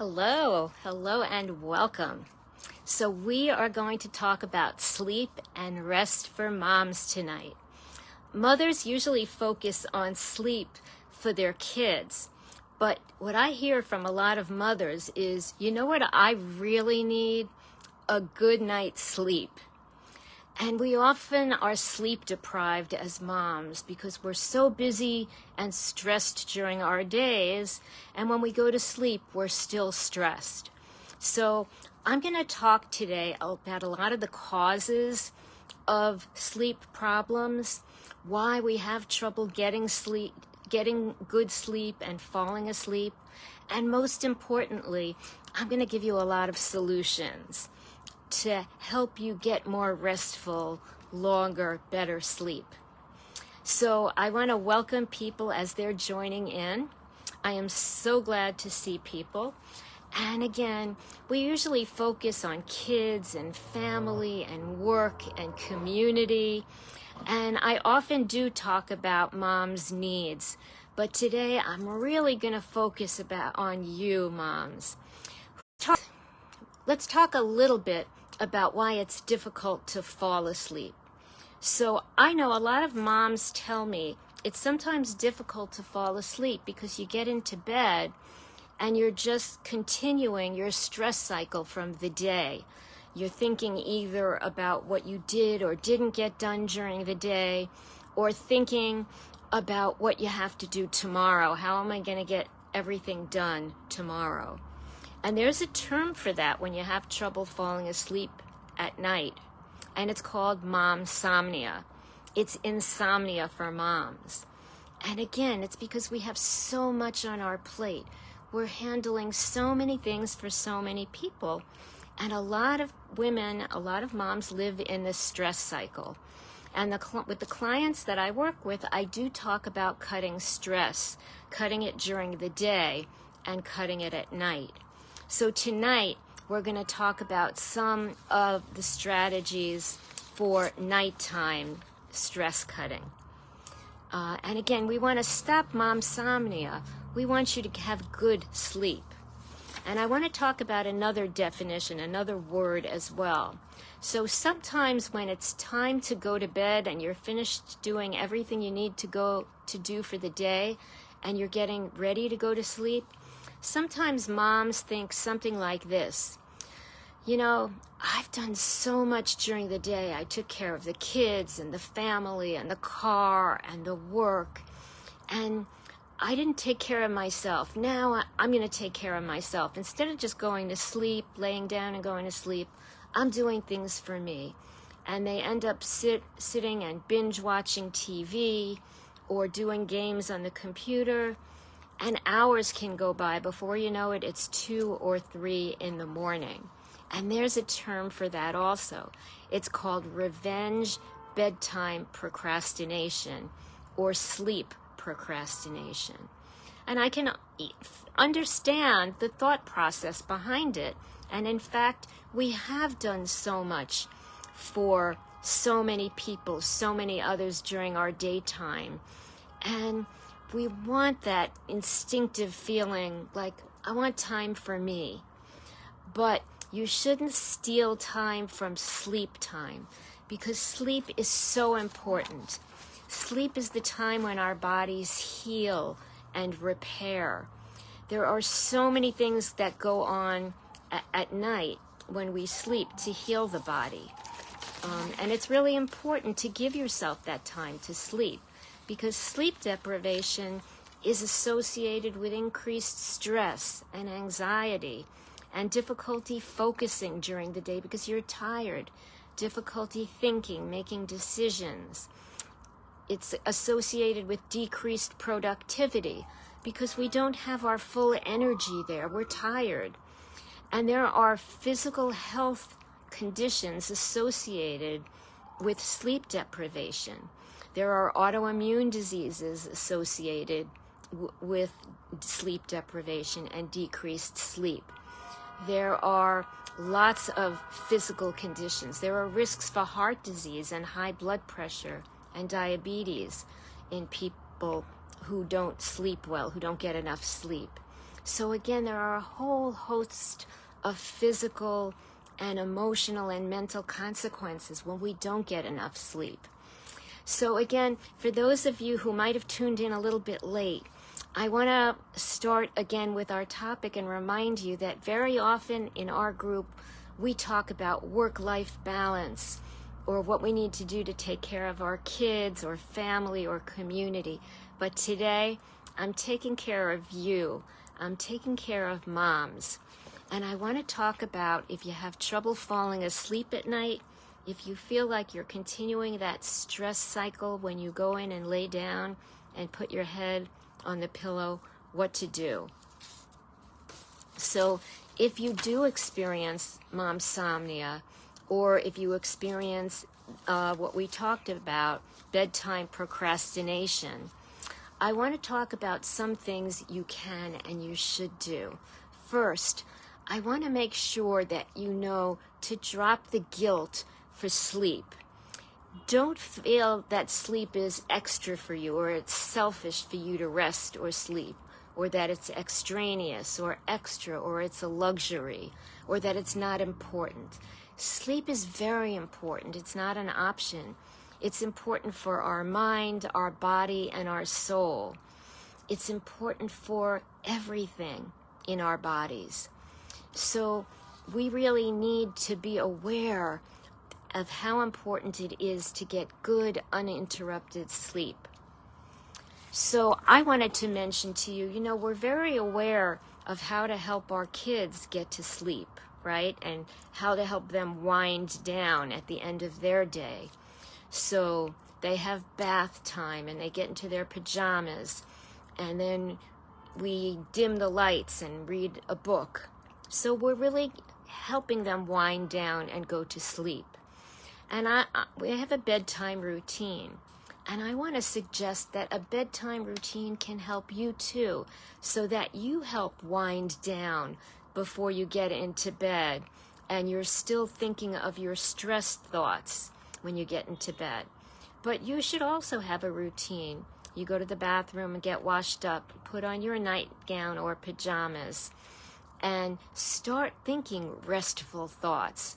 Hello, and welcome. So we are going to talk about sleep and rest for moms tonight. Mothers usually focus on sleep for their kids, but what I hear from a lot of mothers is, you know what I really need? A good night's sleep. And we often are sleep deprived as moms because we're so busy and stressed during our days. And when we go to sleep, we're still stressed. So I'm going to talk today about a lot of the causes of sleep problems, why we have trouble getting good sleep and falling asleep. And most importantly, I'm going to give you a lot of solutions to help you get more restful, longer, better sleep. So I want to welcome people as they're joining in. I am so glad to see people. And again, we usually focus on kids and family and work and community. And I often do talk about moms' needs. But today I'm really going to focus on you, moms. Let's talk a little bit about why it's difficult to fall asleep. So I know a lot of moms tell me it's sometimes difficult to fall asleep because you get into bed and you're just continuing your stress cycle from the day. You're thinking either about what you did or didn't get done during the day, or thinking about what you have to do tomorrow. How am I going to get everything done tomorrow? And there's a term for that when you have trouble falling asleep at night, and it's called Momsomnia. It's insomnia for moms. And again, it's because we have so much on our plate. We're handling so many things for so many people. And a lot of women, a lot of moms live in this stress cycle. And with the clients that I work with, I do talk about cutting stress, cutting it during the day and cutting it at night. So tonight, we're going to talk about some of the strategies for nighttime stress cutting. And again, we want to stop momsomnia. We want you to have good sleep. And I want to talk about another definition, another word as well. So sometimes when it's time to go to bed and you're finished doing everything you need to do for the day and you're getting ready to go to sleep, sometimes moms think something like this. You know, I've done so much during the day. I took care of the kids and the family and the car and the work, and I didn't take care of myself. Now I'm going to take care of myself. Instead of just going to sleep, laying down and going to sleep, I'm doing things for me. And they end up sitting and binge watching TV or doing games on the computer. And hours can go by. Before you know it, it's 2 or 3 in the morning. And there's a term for that also. It's called revenge bedtime procrastination or sleep procrastination. And I can understand the thought process behind it. And in fact, we have done so much for so many people, so many others during our daytime. And we want that instinctive feeling like, I want time for me. But you shouldn't steal time from sleep time, because sleep is so important. Sleep is the time when our bodies heal and repair. There are so many things that go on at night when we sleep to heal the body. And it's really important to give yourself that time to sleep, because sleep deprivation is associated with increased stress and anxiety and difficulty focusing during the day because you're tired, difficulty thinking, making decisions. It's associated with decreased productivity because we don't have our full energy there. We're tired. And there are physical health conditions associated with sleep deprivation. There are autoimmune diseases associated with sleep deprivation and decreased sleep. There are lots of physical conditions. There are risks for heart disease and high blood pressure and diabetes in people who don't sleep well, who don't get enough sleep. So again, there are a whole host of physical and emotional and mental consequences when we don't get enough sleep. So again, for those of you who might have tuned in a little bit late, I want to start again with our topic and remind you that very often in our group, we talk about work-life balance, or what we need to do to take care of our kids or family or community. But today, I'm taking care of you. I'm taking care of moms. And I want to talk about if you have trouble falling asleep at night, if you feel like you're continuing that stress cycle when you go in and lay down and put your head on the pillow, what to do. So if you do experience momsomnia, or if you experience what we talked about, bedtime procrastination, I want to talk about some things you can and you should do. First, I want to make sure that you know to drop the guilt for sleep. Don't feel that sleep is extra for you, or it's selfish for you to rest or sleep, or that it's extraneous or extra, or it's a luxury, or that it's not important. Sleep is very important. It's not an option. It's important for our mind, our body, and our soul. It's important for everything in our bodies. So we really need to be aware of how important it is to get good, uninterrupted sleep. So I wanted to mention to you, we're very aware of how to help our kids get to sleep, right? And how to help them wind down at the end of their day. So they have bath time and they get into their pajamas, and then we dim the lights and read a book. So we're really helping them wind down and go to sleep. And we have a bedtime routine. And I want to suggest that a bedtime routine can help you too, so that you help wind down before you get into bed and you're still thinking of your stressed thoughts when you get into bed. But you should also have a routine. You go to the bathroom and get washed up, put on your nightgown or pajamas, and start thinking restful thoughts.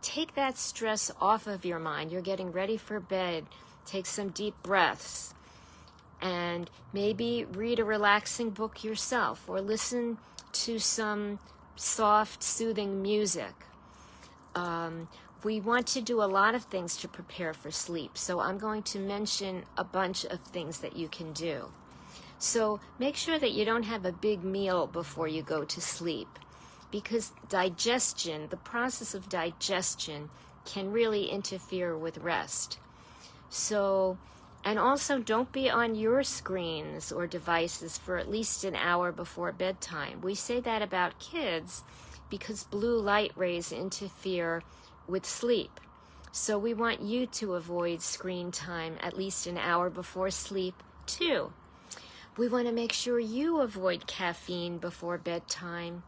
Take that stress off of your mind. You're getting ready for bed. Take some deep breaths and maybe read a relaxing book yourself, or listen to some soft, soothing music. We want to do a lot of things to prepare for sleep, so I'm going to mention a bunch of things that you can do. So make sure that you don't have a big meal before you go to sleep, because digestion, the process of digestion, can really interfere with rest. So, and also don't be on your screens or devices for at least an hour before bedtime. We say that about kids because blue light rays interfere with sleep. So we want you to avoid screen time at least an hour before sleep too. We want to make sure you avoid caffeine before bedtime.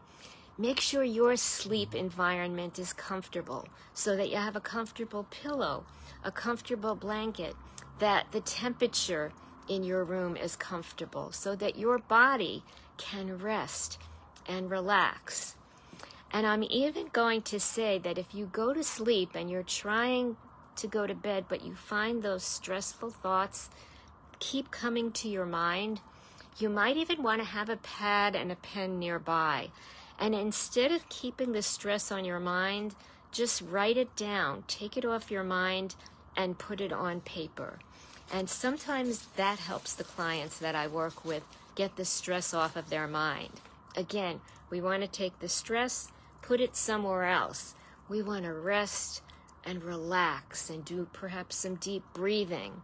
Make sure your sleep environment is comfortable, so that you have a comfortable pillow, a comfortable blanket, that the temperature in your room is comfortable, so that your body can rest and relax. And I'm even going to say that if you go to sleep and you're trying to go to bed, but you find those stressful thoughts keep coming to your mind, you might even want to have a pad and a pen nearby. And instead of keeping the stress on your mind, just write it down, take it off your mind, and put it on paper. And sometimes that helps the clients that I work with get the stress off of their mind. Again, we want to take the stress, put it somewhere else. We want to rest and relax and do perhaps some deep breathing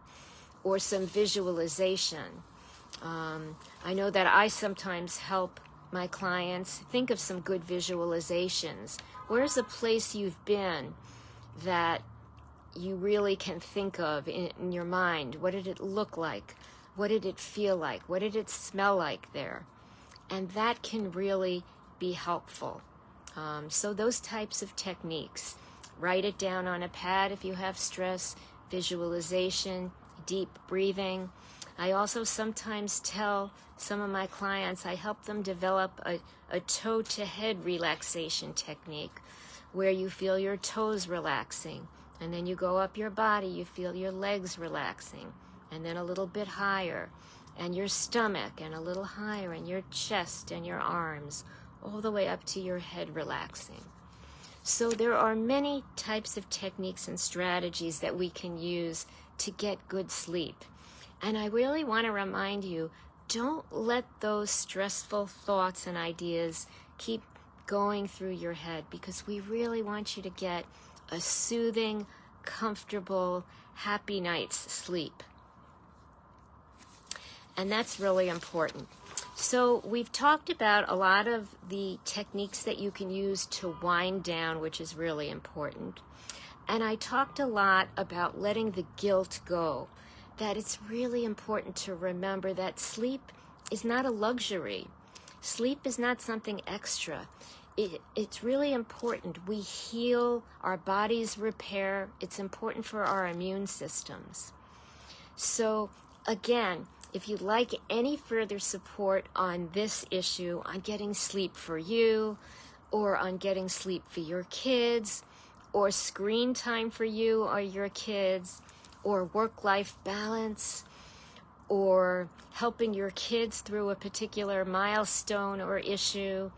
or some visualization. I know that I sometimes help my clients think of some good visualizations. Where's a place you've been that you really can think of in your mind? What did it look like? What did it feel like? What did it smell like there? And that can really be helpful. So those types of techniques. Write it down on a pad if you have stress, visualization, deep breathing. I also sometimes tell some of my clients, I help them develop a toe to head relaxation technique where you feel your toes relaxing, and then you go up your body, you feel your legs relaxing, and then a little bit higher, and your stomach, and a little higher, and your chest and your arms, all the way up to your head relaxing. So there are many types of techniques and strategies that we can use to get good sleep. And I really want to remind you, don't let those stressful thoughts and ideas keep going through your head, because we really want you to get a soothing, comfortable, happy night's sleep. And that's really important. So we've talked about a lot of the techniques that you can use to wind down, which is really important. And I talked a lot about letting the guilt go, that it's really important to remember that sleep is not a luxury. Sleep is not something extra. It's really important. We heal, our bodies repair. It's important for our immune systems. So again, if you'd like any further support on this issue, on getting sleep for you, or on getting sleep for your kids, or screen time for you or your kids, or work-life balance, or helping your kids through a particular milestone or issue,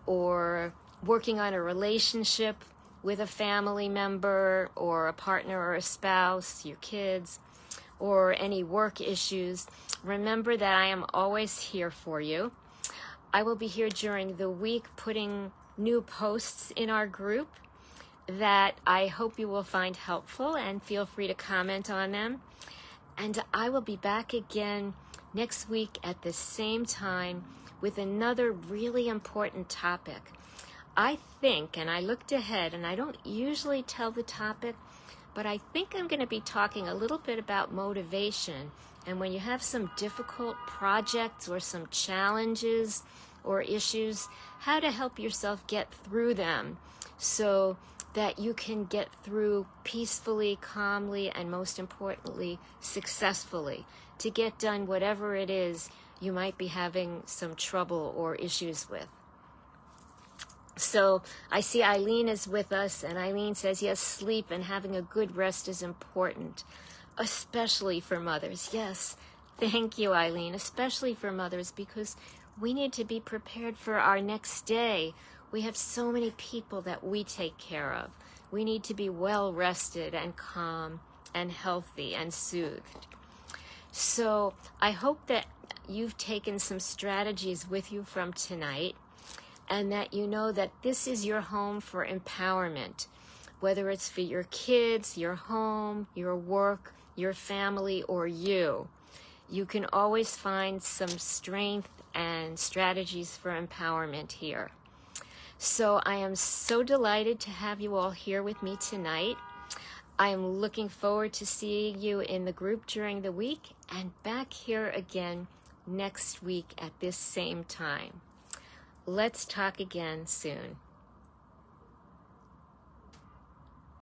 or working on a relationship with a family member or a partner or a spouse, your kids, or any work issues, remember that I am always here for you. I will be here during the week putting new posts in our group that I hope you will find helpful, and feel free to comment on them. And I will be back again next week at the same time with another really important topic. I think, and I looked ahead, and I don't usually tell the topic, but I think I'm going to be talking a little bit about motivation, and when you have some difficult projects or some challenges or issues, how to help yourself get through them so that you can get through peacefully, calmly, and most importantly, successfully, to get done whatever it is you might be having some trouble or issues with. So I see Eileen is with us, and Eileen says, yes, sleep and having a good rest is important, especially for mothers. Yes, thank you, Eileen, especially for mothers, because we need to be prepared for our next day. We have so many people that we take care of. We need to be well rested and calm and healthy and soothed. So I hope that you've taken some strategies with you from tonight, and that you know that this is your home for empowerment, whether it's for your kids, your home, your work, your family, or you. You can always find some strength and strategies for empowerment here. So I am so delighted to have you all here with me tonight. I am looking forward to seeing you in the group during the week, and back here again next week at this same time. Let's talk again soon.